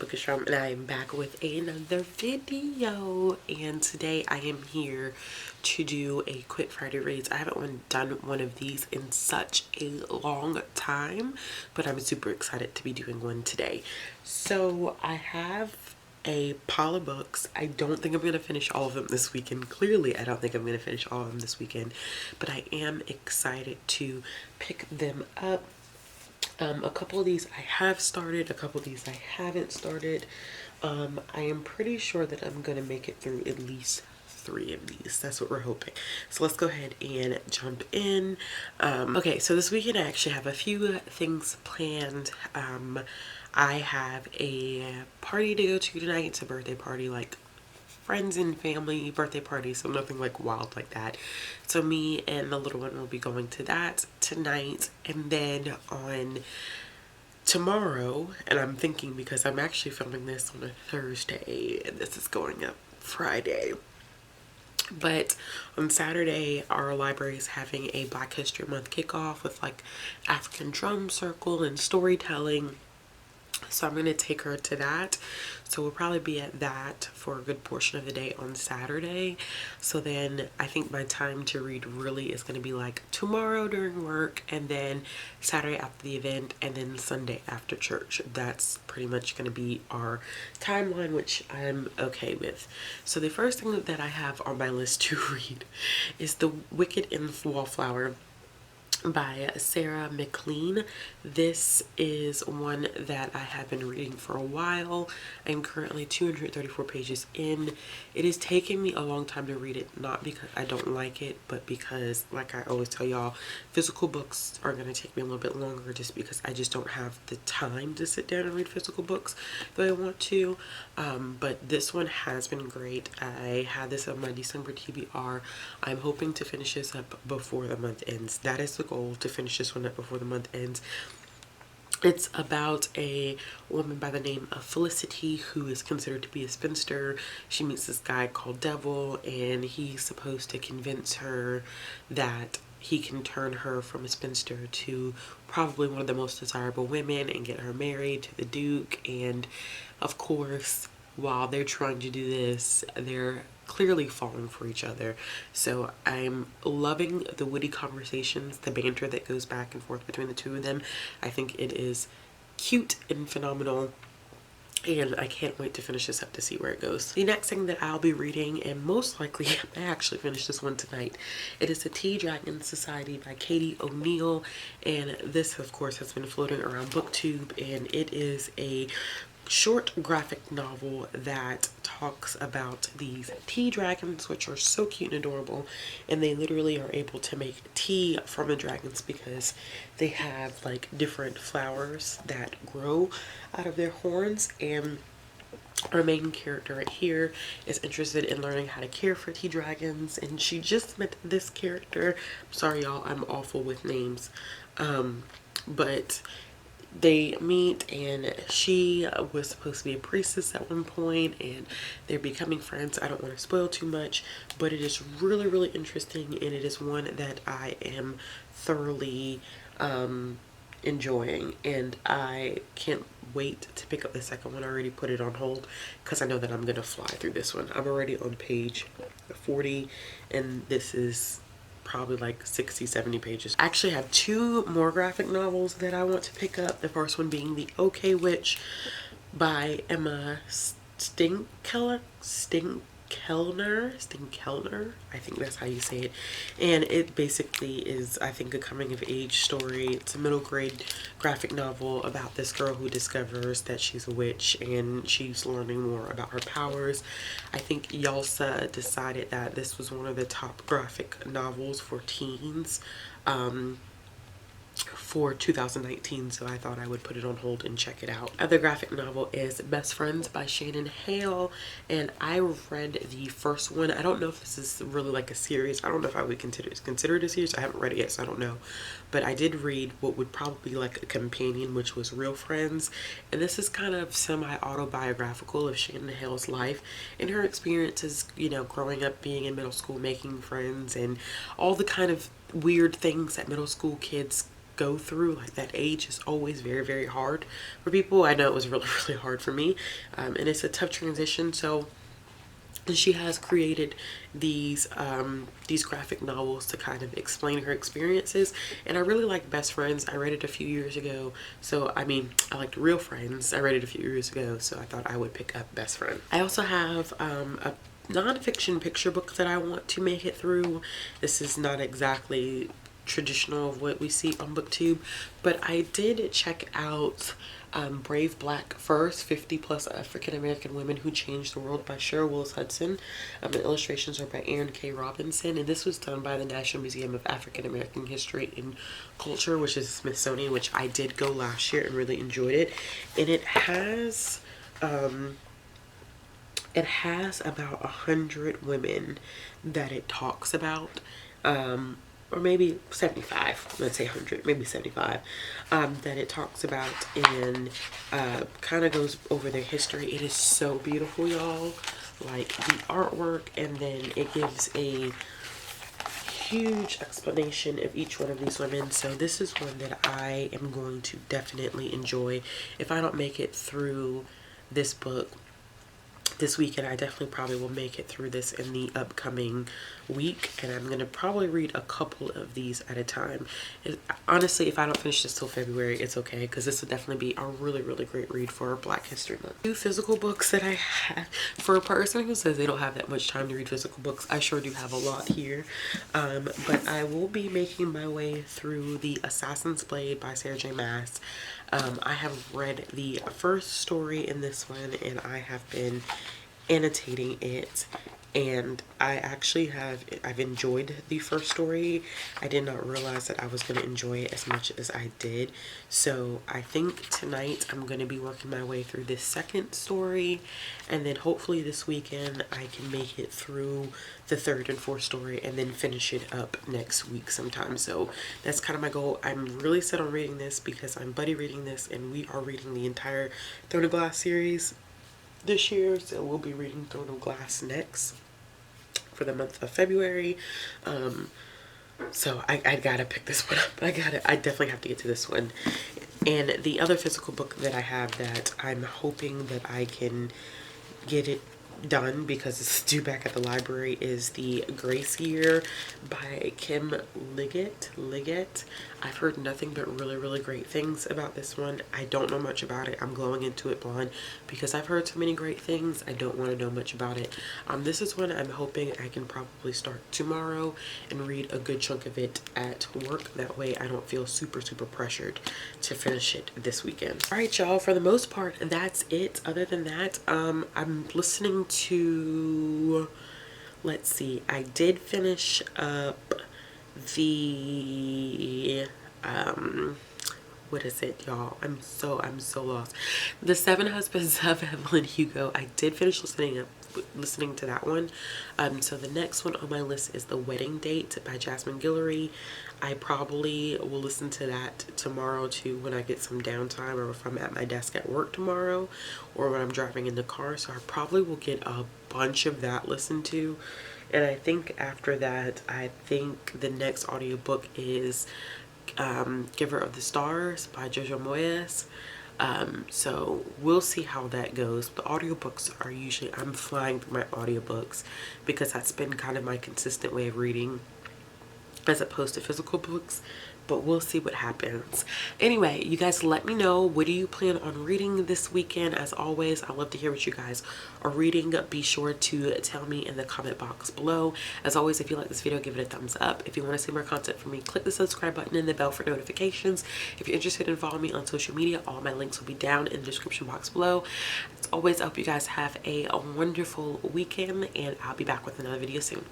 Audiobook and I am back with another video, and today I am here to do a quick Friday reads. I haven't done one of these in such a long time, but I'm super excited to be doing one today. So I have a pile of books. I don't think I'm going to finish all of them this weekend. Clearly, I don't think I'm going to finish all of them this weekend, but I am excited to pick them up. A couple of these I have started, a couple of these I haven't started. I am pretty sure that I'm going to make it through at least 3 of these. That's what we're hoping. So let's go ahead and jump in. Okay, so this weekend I actually have a few things planned. I have a party to go to tonight. It's a birthday party, like friends and family birthday party, so nothing like wild like that. So me and the little one will be going to that tonight, and then on tomorrow, and I'm thinking because I'm actually filming this on a Thursday and this is going up Friday, but on Saturday our library is having a Black History Month kickoff with like African drum circle and storytelling. So I'm going to take her to that. So we'll probably be at that for a good portion of the day on Saturday. So then I think my time to read really is going to be like tomorrow during work, and then Saturday after the event, and then Sunday after church. That's pretty much going to be our timeline, which I'm okay with. So the first thing that I have on my list to read is The Wicked and Wallflower by Sarah McLean. This is one that I have been reading for a while. I'm currently 234 pages in. It is taking me a long time to read it, not because I don't like it, but because, like I always tell y'all, physical books are going to take me a little bit longer just because I just don't have the time to sit down and read physical books the way I want to. But this one has been great. I had this on my December TBR. I'm hoping to finish this up before the month ends. That is the goal, to finish this one up before the month ends. It's about a woman by the name of Felicity who is considered to be a spinster. She meets this guy called Devil, and he's supposed to convince her that he can turn her from a spinster to probably one of the most desirable women and get her married to the Duke. And of course, while they're trying to do this, they're clearly falling for each other. So I'm loving the witty conversations, the banter that goes back and forth between the two of them. I think it is cute and phenomenal, and I can't wait to finish this up to see where it goes. The next thing that I'll be reading, and most likely I actually finished this one tonight, it is The Tea Dragon Society by Katie O'Neill, and this of course has been floating around BookTube, and it is a short graphic novel that talks about these tea dragons, which are so cute and adorable, and they literally are able to make tea from the dragons because they have like different flowers that grow out of their horns. And our main character right here is interested in learning how to care for tea dragons, and she just met this character. I'm sorry y'all, I'm awful with names, but they meet, and she was supposed to be a priestess at one point, and they're becoming friends. I don't want to spoil too much, but it is really interesting, and it is one that I am thoroughly enjoying, and I can't wait to pick up the second one. I already put it on hold because I know that I'm gonna fly through this one. I'm already on page 40, and this is probably like 60-70 pages. I actually have 2 more graphic novels that I want to pick up. The first one being The OK Witch by Emma Stinkellner, I think that's how you say it. And it basically is, I think, a coming of age story. It's a middle grade graphic novel about this girl who discovers that she's a witch, and she's learning more about her powers. I think Yalsa decided that this was one of the top graphic novels for teens for 2019, so I thought I would put it on hold and check it out. Other graphic novel is Best Friends by Shannon Hale, and I read the first one. I don't know if this is really like a series. I don't know if I would consider it a series. I haven't read it yet, so I don't know. But I did read what would probably be like a companion, which was Real Friends, and this is kind of semi-autobiographical of Shannon Hale's life and her experiences, you know, growing up, being in middle school, making friends, and all the kind of weird things that middle school kids go through. Like that age is always very, very hard for people. I know it was really, really hard for me, and it's a tough transition. So she has created these graphic novels to kind of explain her experiences, and I really like Best Friends. I read it a few years ago, so I mean, I liked Real Friends. I read it a few years ago, so I thought I would pick up Best Friend. I also have a nonfiction picture book that I want to make it through. This is not exactly traditional of what we see on BookTube, but I did check out Brave Black First, 50 Plus African American Women Who Changed the World by Cheryl Willis Hudson. The illustrations are by Aaron K. Robinson, and this was done by the National Museum of African American History and Culture, which is Smithsonian, which I did go last year and really enjoyed it. And it has about 100 women that it talks about, or maybe 75, let's say 100, maybe 75, that it talks about, and kind of goes over their history. It is so beautiful, y'all. Like the artwork, and then it gives a huge explanation of each one of these women. So this is one that I am going to definitely enjoy. If I don't make it through this book this weekend, I definitely probably will make it through this in the upcoming week, and I'm gonna probably read a couple of these at a time. Honestly, if I don't finish this till February, it's okay, because this will definitely be a really, really great read for Black History Month. 2 physical books that I have. For a person who says they don't have that much time to read physical books, I sure do have a lot here. But I will be making my way through The Assassin's Blade by Sarah J. Maas. I have read the first story in this one, and I have been annotating it, and I've enjoyed the first story. I did not realize that I was going to enjoy it as much as I did. So I think tonight I'm going to be working my way through this second story, and then hopefully this weekend I can make it through the third and fourth story and then finish it up next week sometime. So that's kind of my goal. I'm really set on reading this because I'm buddy reading this, and we are reading the entire Throne of Glass series this year, so we'll be reading Throne of Glass next for the month of February. So I gotta pick this one up. I definitely have to get to this one. And the other physical book that I have that I'm hoping that I can get it done because it's due back at the library is The Grace Year by Kim Liggett. I've heard nothing but really, really great things about this one. I don't know much about it. I'm going into it blind because I've heard so many great things. I don't want to know much about it. This is one I'm hoping I can probably start tomorrow and read a good chunk of it at work. That way I don't feel super, super pressured to finish it this weekend. All right, y'all, for the most part, that's it. Other than that, I'm listening to, let's see, I did finish up the what is it, y'all? I'm so lost. The Seven Husbands of Evelyn Hugo. I did finish listening to that one. So the next one on my list is The Wedding Date by Jasmine Guillory. I probably will listen to that tomorrow too when I get some downtime, or if I'm at my desk at work tomorrow, or when I'm driving in the car. So I probably will get a bunch of that listened to. And I think after that, I think the next audiobook is Giver of the Stars by Jojo Moyes. So we'll see how that goes. The audiobooks are usually, I'm flying through my audiobooks because that's been kind of my consistent way of reading as opposed to physical books, but we'll see what happens. Anyway, you guys let me know, what do you plan on reading this weekend? As always, I love to hear what you guys are reading. Be sure to tell me in the comment box below. As always, if you like this video, give it a thumbs up. If you want to see more content from me, click the subscribe button and the bell for notifications. If you're interested in following me on social media, all my links will be down in the description box below. As always, I hope you guys have a wonderful weekend, and I'll be back with another video soon.